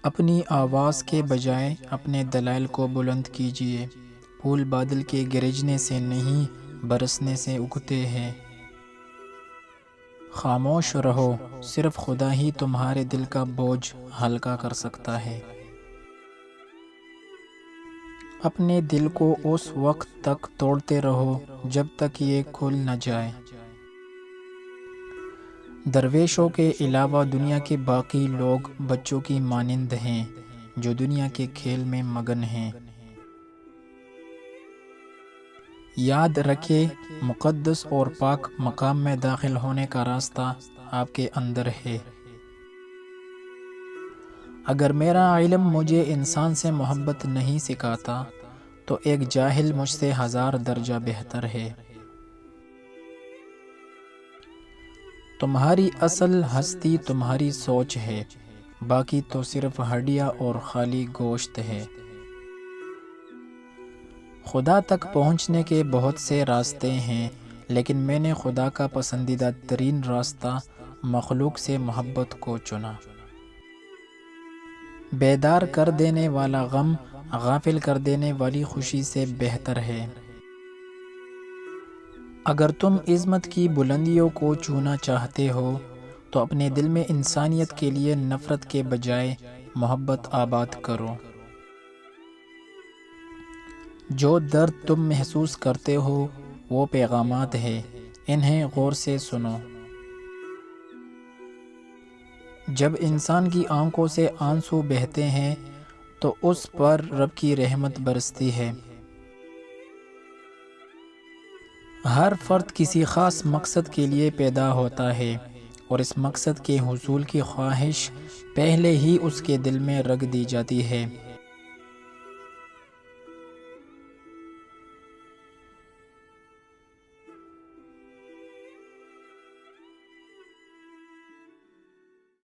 اپنی آواز کے بجائے اپنے دلائل کو بلند کیجیے۔ پھول بادل کے گرجنے سے نہیں، برسنے سے اگتے ہیں۔ خاموش رہو، صرف خدا ہی تمہارے دل کا بوجھ ہلکا کر سکتا ہے۔ اپنے دل کو اس وقت تک توڑتے رہو جب تک یہ کھل نہ جائے۔ درویشوں کے علاوہ دنیا کے باقی لوگ بچوں کی مانند ہیں جو دنیا کے کھیل میں مگن ہیں۔ یاد رکھیں، مقدس اور پاک مقام میں داخل ہونے کا راستہ آپ کے اندر ہے۔ اگر میرا علم مجھے انسان سے محبت نہیں سکھاتا تو ایک جاہل مجھ سے 1000 درجہ بہتر ہے۔ تمہاری اصل ہستی تمہاری سوچ ہے، باقی تو صرف ہڈیاں اور خالی گوشت ہے۔ خدا تک پہنچنے کے بہت سے راستے ہیں، لیکن میں نے خدا کا پسندیدہ ترین راستہ مخلوق سے محبت کو چنا۔ بیدار کر دینے والا غم غافل کر دینے والی خوشی سے بہتر ہے۔ اگر تم عظمت کی بلندیوں کو چھونا چاہتے ہو تو اپنے دل میں انسانیت کے لیے نفرت کے بجائے محبت آباد کرو۔ جو درد تم محسوس کرتے ہو وہ پیغامات ہیں، انہیں غور سے سنو۔ جب انسان کی آنکھوں سے آنسو بہتے ہیں تو اس پر رب کی رحمت برستی ہے۔ ہر فرد کسی خاص مقصد کے لیے پیدا ہوتا ہے اور اس مقصد کے حصول کی خواہش پہلے ہی اس کے دل میں رکھ دی جاتی ہے۔